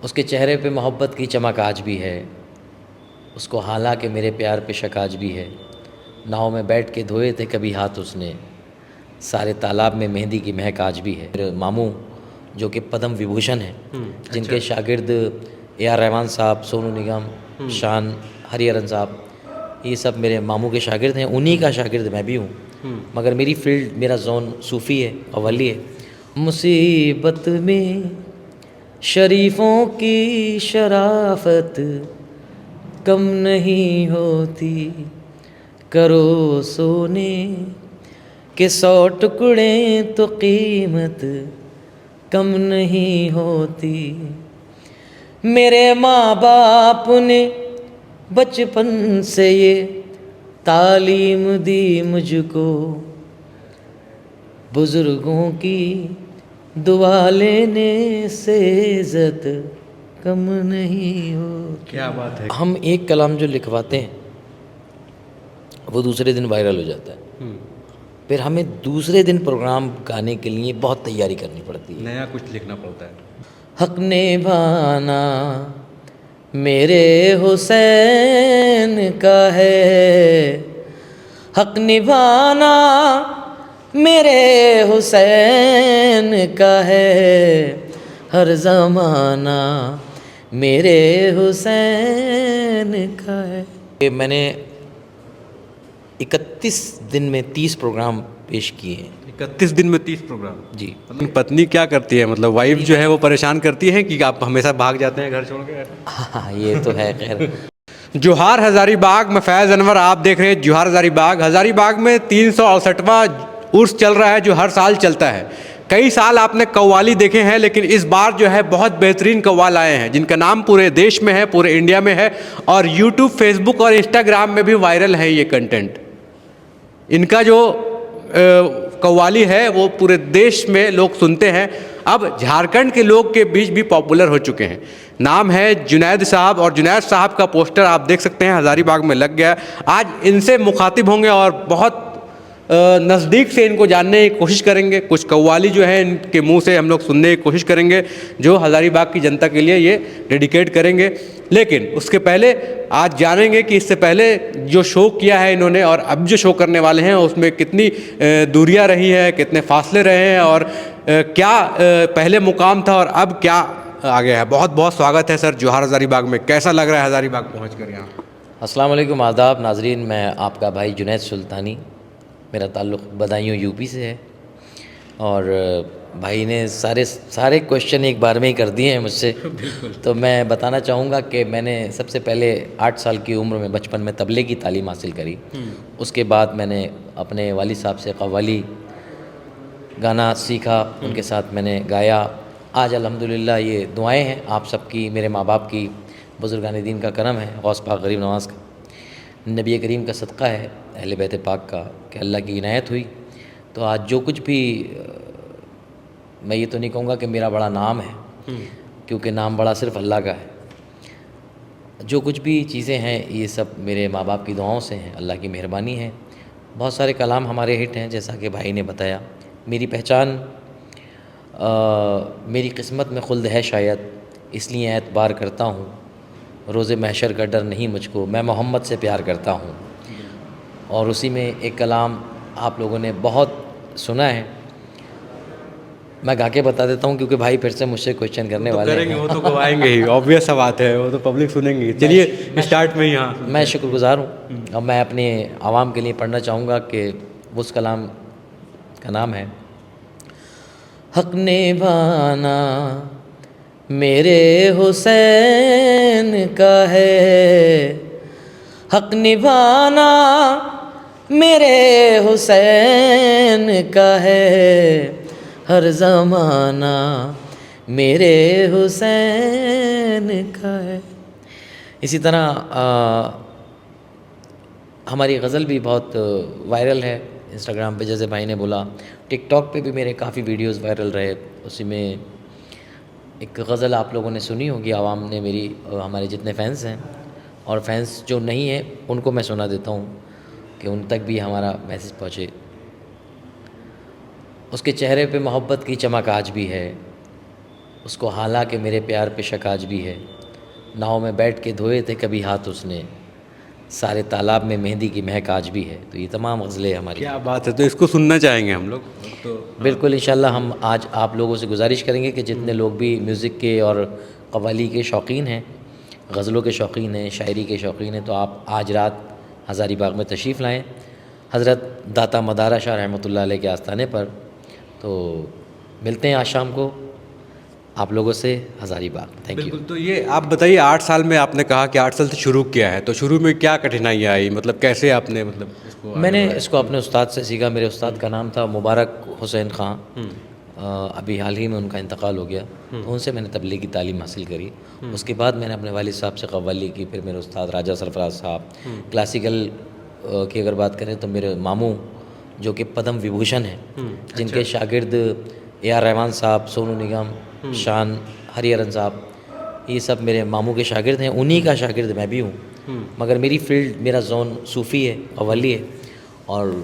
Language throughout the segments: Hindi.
उसके चेहरे पे मोहब्बत की चमक आज भी है, उसको हालांकि मेरे प्यार पे शक आज भी है। नाव में बैठ के धोए थे कभी हाथ उसने, सारे तालाब में मेहंदी की महक आज भी है। मेरे मामू जो कि पद्म विभूषण हैं, जिनके अच्छा। शागिर्द ए आर रहमान साहब, सोनू निगम, शान, हरिहरन साहब, ये सब मेरे मामू के शागिर्द हैं। उन्हीं का शागिर्द मैं भी हूँ, मगर मेरी फील्ड, मेरा जोन सूफ़ी है, कव्वाली है। मुसीबत में शरीफों की शराफत कम नहीं होती, करो सोने के 100 टुकड़े तो कीमत कम नहीं होती। मेरे माँ बाप ने बचपन से ये तालीम दी मुझको, बुज़ुर्गों की दुआ लेने से इज़्ज़त कम नहीं होती। क्या बात है। हम एक कलाम जो लिखवाते हैं वो दूसरे दिन वायरल हो जाता है, फिर हमें दूसरे दिन प्रोग्राम गाने के लिए बहुत तैयारी करनी पड़ती है। नया कुछ लिखना पड़ता है। हक निभाना मेरे हुसैन का है, हक निभाना मेरे हुसैन का है, हर ज़माना मेरे हुसैन का है। ये मैंने 31 दिन में 30 प्रोग्राम पेश किए हैं 31 दिन में 30 प्रोग्राम। जी। मतलब पत्नी क्या करती है, मतलब वाइफ जो है वो परेशान करती है कि आप हमेशा भाग जाते हैं घर छोड़ के? हाँ, ये तो है। खैर, जोहार हज़ारीबाग में फैज़ अनवर आप देख रहे हैं जोहार हज़ारीबाग। हज़ारीबाग में 368वां उर्स चल रहा है जो हर साल चलता है। कई साल आपने कव्वाली देखे हैं, लेकिन इस बार जो है बहुत बेहतरीन कव्वाल आए हैं जिनका नाम पूरे देश में है, पूरे इंडिया में है, और यूट्यूब, फेसबुक और इंस्टाग्राम में भी वायरल है ये कंटेंट। इनका जो कव्वाली है वो पूरे देश में लोग सुनते हैं, अब झारखंड के लोग के बीच भी पॉपुलर हो चुके हैं। नाम है जुनैद साहब, और जुनैद साहब का पोस्टर आप देख सकते हैं हज़ारीबाग में लग गया। आज इनसे मुखातिब होंगे और बहुत नज़दीक से इनको जानने की कोशिश करेंगे। कुछ कव्वाली जो है इनके मुंह से हम लोग सुनने की कोशिश करेंगे जो हज़ारीबाग की जनता के लिए ये डेडिकेट करेंगे। लेकिन उसके पहले आज जानेंगे कि इससे पहले जो शो किया है इन्होंने और अब जो शो करने वाले हैं उसमें कितनी दूरियां रही है, कितने फासले रहे हैं, और क्या पहले मुकाम था और अब क्या आ गया है। बहुत बहुत स्वागत है सर जोहार हज़ारीबाग में। कैसा लग रहा है हज़ारीबाग पहुँच कर यहाँ? अस्सलाम वालेकुम, आदाब नाजरीन। मैं आपका भाई जुनैद सुल्तानी, मेरा ताल्लुक़ बदायूं यूपी से है, और भाई ने सारे क्वेश्चन एक बार में ही कर दिए हैं मुझसे। तो मैं बताना चाहूँगा कि मैंने सबसे पहले 8 साल की उम्र में बचपन में तबले की तालीम हासिल करी। उसके बाद मैंने अपने वालिद साहब से कव्वाली गाना सीखा, उनके साथ मैंने गाया। आज अल्हम्दुलिल्लाह ये दुआएं हैं आप सबकी, मेरे माँ बाप की, बुज़ुर्गान दीन का करम है, गौस पाक गरीब नवाज़ का, नबी करीम का सदक़ा है, अहले बैत पाक का, कि अल्लाह की इनायत हुई। तो आज जो कुछ भी, मैं ये तो नहीं कहूँगा कि मेरा बड़ा नाम है, क्योंकि नाम बड़ा सिर्फ़ अल्लाह का है। जो कुछ भी चीज़ें हैं ये सब मेरे माँ बाप की दुआओं से हैं, अल्लाह की मेहरबानी है। बहुत सारे कलाम हमारे हिट हैं, जैसा कि भाई ने बताया। मेरी पहचान मेरी किस्मत में खुल्द है शायद, इसलिए एतबार करता हूँ, रोज़े महशर का डर नहीं मुझको, मैं मोहम्मद से प्यार करता हूँ। और उसी में एक कलाम आप लोगों ने बहुत सुना है, मैं गा के बता देता हूँ क्योंकि भाई फिर से मुझसे क्वेश्चन करने वाले करेंगे, हैं। वो तो गवाएंगे ही, ऑब्वियस सा बात है, वो तो पब्लिक सुनेंगी। चलिए स्टार्ट में ही। हाँ, मैं शुक्रगुज़ार हूँ। अब मैं अपने आवाम के लिए पढ़ना चाहूँगा कि उस कलाम का नाम है, हक निभाना मेरे हुसैन का है, हक निभाना मेरे हुसैन का है, हर ज़माना मेरे हुसैन का है। इसी तरह हमारी गज़ल भी बहुत वायरल है इंस्टाग्राम पे, जैसे भाई ने बोला। टिकटॉक पे भी मेरे काफ़ी वीडियोस वायरल रहे। उसी में एक गज़ल आप लोगों ने सुनी होगी, आवाम ने मेरी, हमारे जितने फ़ैन्स हैं, और फैंस जो नहीं हैं उनको मैं सुना देता हूँ कि उन तक भी हमारा मैसेज पहुँचे। उसके चेहरे पे मोहब्बत की चमक आज भी है, उसको हालांकि मेरे प्यार पे शक आज भी है, नाव में बैठ के धोए थे कभी हाथ उसने, सारे तालाब में मेहंदी की महक आज भी है। तो ये तमाम गज़लें हमारी। क्या बात है, तो इसको सुनना चाहेंगे हम लोग तो। बिल्कुल इंशाल्लाह हम आज आप लोगों से गुजारिश करेंगे कि जितने लोग भी म्यूज़िक के और कव्वाली के शौकीन हैं, गज़लों के शौकीन हैं, शायरी के शौकीन हैं, तो आप आज रात हज़ारी बाग में तशरीफ़ लाएँ हज़रत दाता मदारा शाह रहमतुल्लाह अलैह के आस्थाने पर। तो मिलते हैं आज शाम को आप लोगों से हज़ारी बाग। Thank you. बिल्कुल। तो ये आप बताइए, 8 साल में आपने कहा कि 8 साल से शुरू किया है, तो शुरू में क्या कठिनाइयाँ आई, मतलब कैसे आपने मतलब इसको मैंने इसको अपने उस्ताद से सीखा। मेरे उस्ताद का नाम था मुबारक हुसैन ख़ान। अभी हाल ही में उनका इंतकाल हो गया, तो उनसे मैंने तबलीग की तालीम हासिल करी। उसके बाद मैंने अपने वालिद साहब से कव्वाली की, फिर मेरे उस्ताद राजा सरफराज साहब। क्लासिकल की अगर बात करें तो मेरे मामू जो कि पद्म विभूषण हैं, जिनके शागिर्द A.R. रहमान साहब, सोनू निगम, शान हरिहरन साहब, ये सब मेरे मामू के शागिर्द हैं। उन्हीं का शागिर्द मैं भी हूँ, मगर मेरी फील्ड, मेरा जोन सूफ़ी है, कव्वाली है, और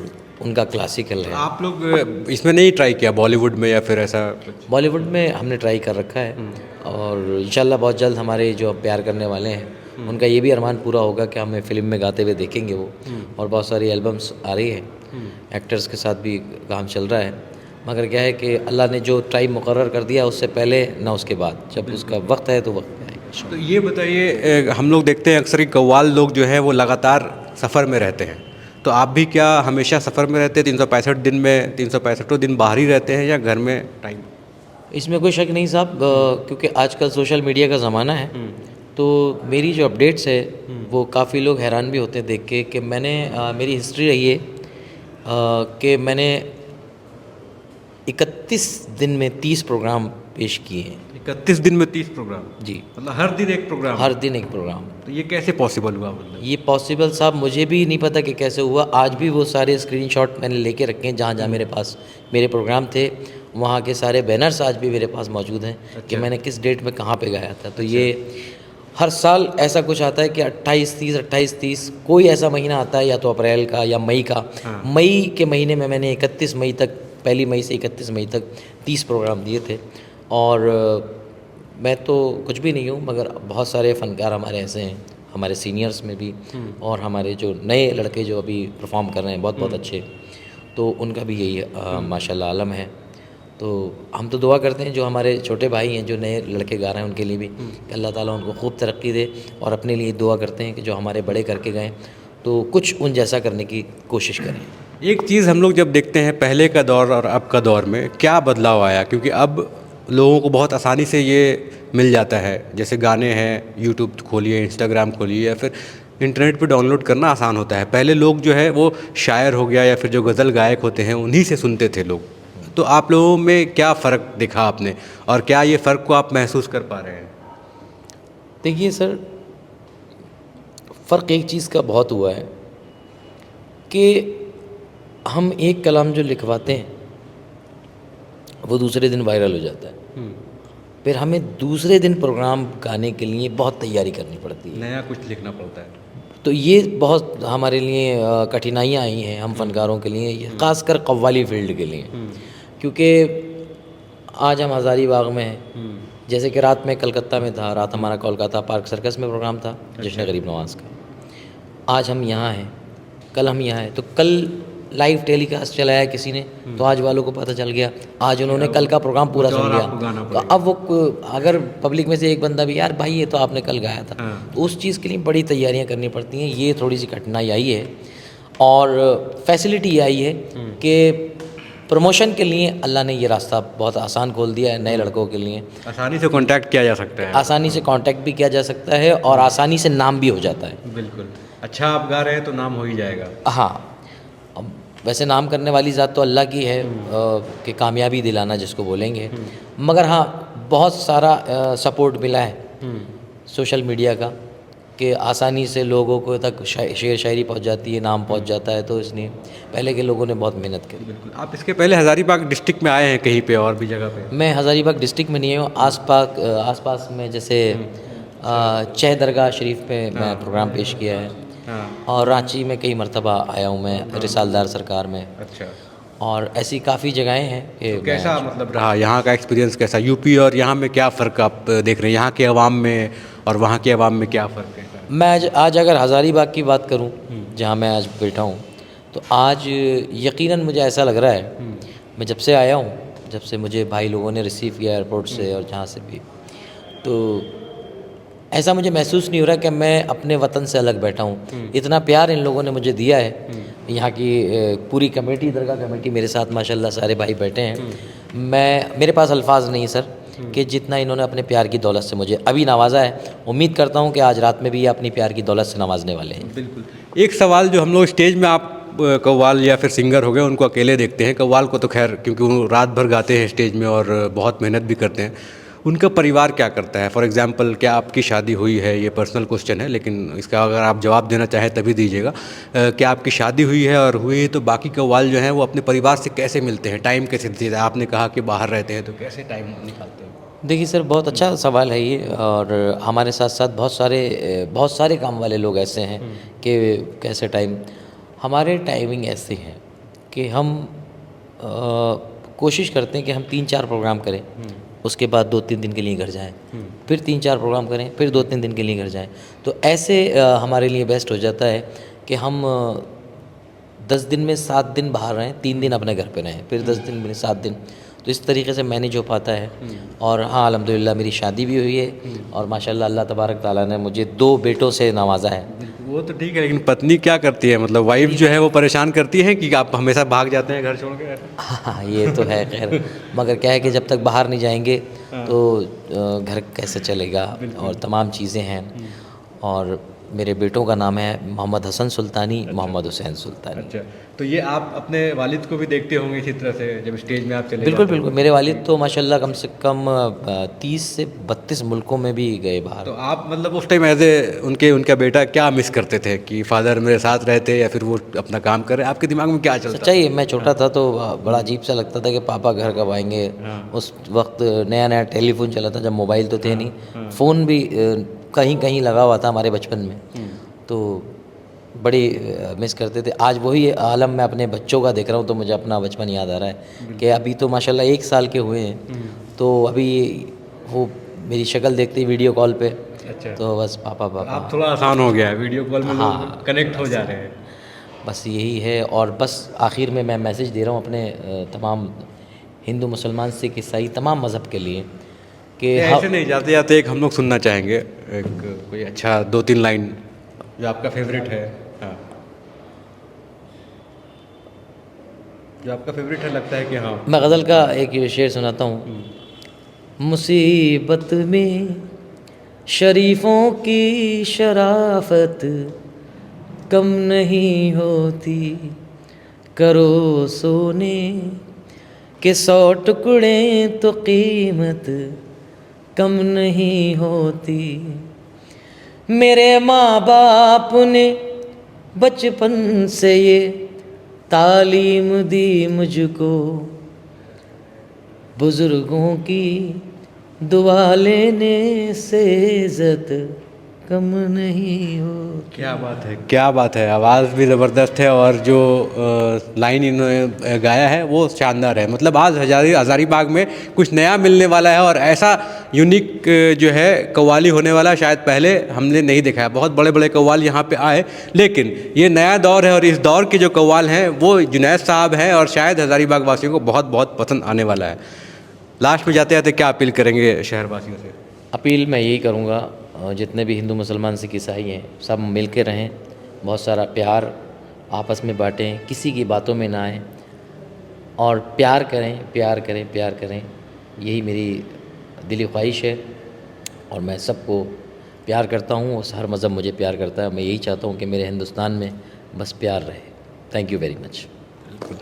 उनका क्लासिकल है। आप लोग इसमें नहीं ट्राई किया बॉलीवुड में या फिर ऐसा कुछ? बॉलीवुड में हमने ट्राई कर रखा है, और इंशाल्लाह बहुत जल्द हमारे जो प्यार करने वाले हैं उनका ये भी अरमान पूरा होगा कि हमें फ़िल्म में गाते हुए देखेंगे वो। और बहुत सारी एल्बम्स आ रही हैं, एक्टर्स के साथ भी काम चल रहा है, मगर क्या है कि अल्लाह ने जो टाइम मुकर्रर कर दिया उससे पहले ना उसके बाद, जब उसका वक्त है तो वक्त पे आएगा। तो ये बताइए, हम लोग देखते हैं अक्सर कि कव्वाल लोग जो है वो लगातार सफ़र में रहते हैं, तो आप भी क्या हमेशा सफ़र में रहते हैं? 365 दिन में 365 दिन बाहर ही रहते हैं या घर में टाइम? इसमें कोई शक नहीं साहब, क्योंकि आजकल सोशल मीडिया का ज़माना है, तो मेरी जो अपडेट्स है वो काफ़ी लोग हैरान भी होते हैं देख के कि मैंने मेरी हिस्ट्री रही है कि मैंने 31 दिन में 30 प्रोग्राम पेश किए हैं। 31 दिन में 30 प्रोग्राम? जी, मतलब हर दिन एक प्रोग्राम? हर दिन एक प्रोग्राम। तो ये कैसे पॉसिबल हुआ? मतलब ये पॉसिबल साहब मुझे भी नहीं पता कि कैसे हुआ। आज भी वो सारे स्क्रीनशॉट मैंने लेके रखे हैं, जहाँ जहाँ मेरे पास मेरे प्रोग्राम थे, वहाँ के सारे बैनर्स आज भी मेरे पास मौजूद हैं कि मैंने किस डेट में कहाँ पे गाया था। तो ये हर साल ऐसा कुछ आता है कि 28-30 कोई ऐसा महीना आता है, या तो अप्रैल का या मई का। मई के महीने में मैंने 31 मई तक, 1 मई से 31 मई तक 30 प्रोग्राम दिए थे। और मैं तो कुछ भी नहीं हूँ, मगर बहुत सारे फ़नकार हमारे ऐसे हैं, हमारे सीनियर्स में भी, और हमारे जो नए लड़के जो अभी परफॉर्म कर रहे हैं बहुत बहुत अच्छे, तो उनका भी यही माशाल्लाह आलम है। तो हम तो दुआ करते हैं जो हमारे छोटे भाई हैं, जो नए लड़के गा रहे हैं, उनके लिए भी कि अल्लाह ताला उनको खूब तरक्की दे, और अपने लिए दुआ करते हैं कि जो हमारे बड़े करके गए तो कुछ उन जैसा करने की कोशिश करें। एक चीज़ हम लोग जब देखते हैं पहले का दौर और अब का दौर में क्या बदलाव आया, क्योंकि अब लोगों को बहुत आसानी से ये मिल जाता है, जैसे गाने हैं, यूट्यूब खोलिए, इंस्टाग्राम खोलिए, या फिर इंटरनेट पे डाउनलोड करना आसान होता है। पहले लोग जो है वो शायर हो गया या फिर जो गज़ल गायक होते हैं उन्हीं से सुनते थे लोग। तो आप लोगों में क्या फ़र्क देखा आपने, और क्या ये फ़र्क को आप महसूस कर पा रहे हैं? देखिए सर, फ़र्क एक चीज़ का बहुत हुआ है कि हम एक कलाम जो लिखवाते हैं वो दूसरे दिन वायरल हो जाता है, फिर हमें दूसरे दिन प्रोग्राम गाने के लिए बहुत तैयारी करनी पड़ती है, नया कुछ लिखना पड़ता है। तो ये बहुत हमारे लिए कठिनाइयाँ आई हैं हम फ़नकारों के लिए, ख़ासकर कव्वाली फील्ड के लिए। क्योंकि आज हम हज़ारी बाग में हैं, जैसे कि रात में कलकत्ता में था, रात हमारा कोलकाता पार्क सर्कस में प्रोग्राम था जश्न गरीब नवाज़ का। आज हम यहाँ हैं, कल हम यहाँ हैं, तो कल लाइव टेलीकास्ट चलाया किसी ने, तो आज वालों को पता चल गया, आज उन्होंने कल का प्रोग्राम पूरा सुन लिया। तो अब वो अगर पब्लिक में से एक बंदा भी, यार भाई ये तो आपने कल गाया था, तो उस चीज़ के लिए बड़ी तैयारियां करनी पड़ती हैं। ये थोड़ी सी कठिनाई आई है, और फैसिलिटी ये आई है कि प्रमोशन के लिए अल्लाह ने ये रास्ता बहुत आसान खोल दिया है नए लड़कों के लिए। आसानी से कांटेक्ट किया जा सकता है, आसानी से कांटेक्ट भी किया जा सकता है, और आसानी से नाम भी हो जाता है। बिल्कुल। अच्छा आप गा रहे हैं तो नाम हो ही जाएगा। हाँ, अब वैसे नाम करने वाली ज़ात तो अल्लाह की है कि कामयाबी दिलाना जिसको बोलेंगे, मगर हाँ बहुत सारा सपोर्ट मिला है सोशल मीडिया का, कि आसानी से लोगों को तक शेर शायरी पहुंच जाती है, नाम पहुंच जाता है, तो इसलिए पहले के लोगों ने बहुत मेहनत करी। बिल्कुल। आप इसके पहले हज़ारीबाग डिस्ट्रिक्ट में आए हैं कहीं पे और भी जगह पे? मैं हज़ारीबाग डिस्ट्रिक्ट में नहीं हूँ, आसपास में जैसे चह दरगाह शरीफ पे मैं प्रोग्राम पेश किया है, और रांची में कई मरतबा आया हूँ मैं, रिसालदार सरकार में। अच्छा। और ऐसी काफ़ी जगहें हैं कि तो कैसा मतलब रहा यहाँ का एक्सपीरियंस कैसा, यूपी और यहाँ में क्या फ़र्क आप देख रहे हैं, यहाँ के अवाम में और वहाँ के अवाम में क्या फ़र्क है? मैं आज अगर हज़ारीबाग की बात करूं, जहां मैं आज बैठा हूं, तो आज यकीनन मुझे ऐसा लग रहा है, मैं जब से आया हूं, जब से मुझे भाई लोगों ने रिसीव किया एयरपोर्ट से और जहां से भी, तो ऐसा मुझे महसूस नहीं हो रहा कि मैं अपने वतन से अलग बैठा हूँ। इतना प्यार इन लोगों ने मुझे दिया है। यहाँ की पूरी कमेटी, दरगाह कमेटी मेरे साथ माशाल्लाह सारे भाई बैठे हैं। मेरे पास अल्फाज नहीं सर कि जितना इन्होंने अपने प्यार की दौलत से मुझे अभी नवाजा है। उम्मीद करता हूँ कि आज रात में भी ये अपनी प्यार की दौलत से नवाजने वाले हैं। बिल्कुल। एक सवाल जो हम लोग स्टेज में आप कव्वाल या फिर सिंगर हो गए उनको अकेले देखते हैं, कव्वाल को तो खैर क्योंकि वो रात भर गाते हैं स्टेज में और बहुत मेहनत भी करते हैं, उनका परिवार क्या करता है? फॉर एग्जांपल क्या आपकी शादी हुई है? ये पर्सनल क्वेश्चन है लेकिन इसका अगर आप जवाब देना चाहें तभी दीजिएगा। क्या आपकी शादी हुई है और हुई है तो बाकी कव्वाल जो हैं वो अपने परिवार से कैसे मिलते हैं, टाइम कैसे देते हैं? आपने कहा कि बाहर रहते हैं तो कैसे टाइम निकालते हैं? देखिए सर, बहुत अच्छा सवाल है ये। और हमारे साथ साथ बहुत सारे काम वाले लोग ऐसे हैं कि कैसे टाइम, हमारे टाइमिंग ऐसे हैं कि हम कोशिश करते हैं कि हम 3-4 प्रोग्राम करें, उसके बाद 2-3 दिन के लिए घर जाएं, फिर 3-4 प्रोग्राम करें, फिर 2-3 दिन के लिए घर जाएं। तो ऐसे हमारे लिए बेस्ट हो जाता है कि हम 10 दिन में 7 दिन बाहर रहें, 3 दिन अपने घर पे रहें, फिर 10 दिन में 7 दिन। तो इस तरीके से मैनेज हो पाता है। और हाँ, अल्हम्दुलिल्लाह मेरी शादी भी हुई है और माशाल्लाह अल्लाह तबारक ताला ने मुझे 2 बेटों से नवाजा है। वो तो ठीक है लेकिन पत्नी क्या करती है, मतलब वाइफ जो है वो परेशान करती है कि आप हमेशा भाग जाते हैं घर छोड़ के? हाँ, ये तो है खैर, मगर क्या है कि जब तक बाहर नहीं जाएंगे तो घर कैसे चलेगा, और तमाम चीज़ें हैं। और मेरे बेटों का नाम है मोहम्मद हसन सुल्तानी, मोहम्मद हुसैन सुल्तानी। अच्छा, तो ये आप अपने वालिद को भी देखते होंगे इसी तरह से जब स्टेज में आप चले बिल्कुल जाते हैं? बिल्कुल, मेरे वालिद तो माशाल्लाह कम से कम 30 से 32 मुल्कों में भी गए बाहर। तो आप मतलब उस टाइम एज ए उनका बेटा क्या मिस करते थे कि फादर मेरे साथ रहते या फिर वो अपना काम कर रहे? आपके दिमाग में क्या चलता? सच्चाई है, मैं छोटा था तो बड़ा अजीब सा लगता था कि पापा घर कब आएंगे। उस वक्त नया नया टेलीफोन चला था, जब मोबाइल तो थे नहीं, फ़ोन भी कहीं कहीं लगा हुआ था हमारे बचपन में, तो बड़ी मिस करते थे। आज वही आलम मैं अपने बच्चों का देख रहा हूँ तो मुझे अपना बचपन याद आ रहा है कि अभी तो माशाल्लाह 1 साल के हुए हैं, तो अभी वो मेरी शक्ल देखते ही वीडियो कॉल पे, अच्छा, तो बस पापा पापा। आप थोड़ा आसान हो गया है, वीडियो कॉल में लोग कनेक्ट हो जा रहे हैं। बस यही है। और बस आखिर में मैं मैसेज दे रहा हूँ अपने तमाम हिंदू, मुसलमान, सिख, ईसाई, तमाम मज़हब के लिए कि ऐसे नहीं, जाते जाते एक हम लोग सुनना चाहेंगे एक कोई अच्छा 2-3 लाइन जो आपका फेवरेट है। हाँ, जो आपका फेवरेट है, लगता है कि हाँ। मैं गज़ल का एक शेर सुनाता हूँ। मुसीबत में शरीफों की शराफत कम नहीं होती, करो सोने के 100 टुकड़े तो कीमत कम नहीं होती। मेरे माँ बाप ने बचपन से ये तालीम दी मुझको, बुज़ुर्गों की दुआ लेने से इज़्ज़त कम नहीं हो। क्या बात है, क्या बात है, आवाज़ भी ज़बरदस्त है और जो लाइन इन्होंने गाया है वो शानदार है। मतलब आज हज़ारीबाग में कुछ नया मिलने वाला है और ऐसा यूनिक जो है कव्वाली होने वाला शायद पहले हमने नहीं देखा है। बहुत बड़े बड़े कव्वाल यहाँ पे आए लेकिन ये नया दौर है और इस दौर के जो कव्वाल हैं वो जुनैद साहब हैं और शायद हज़ारीबाग वासियों को बहुत बहुत पसंद आने वाला है। लास्ट में जाते जाते क्या अपील करेंगे शहरवासियों से? अपील मैं यही करूँगा, जितने भी हिंदू, मुसलमान, सिख, ईसाई हैं, सब मिल के रहें, बहुत सारा प्यार आपस में बाँटें, किसी की बातों में ना आएँ और प्यार करें, प्यार करें, प्यार करें। यही मेरी दिली ख्वाहिश है और मैं सबको प्यार करता हूँ और हर मज़हब मुझे प्यार करता है। मैं यही चाहता हूँ कि मेरे हिंदुस्तान में बस प्यार रहे। Thank you very much. बिल्कुल।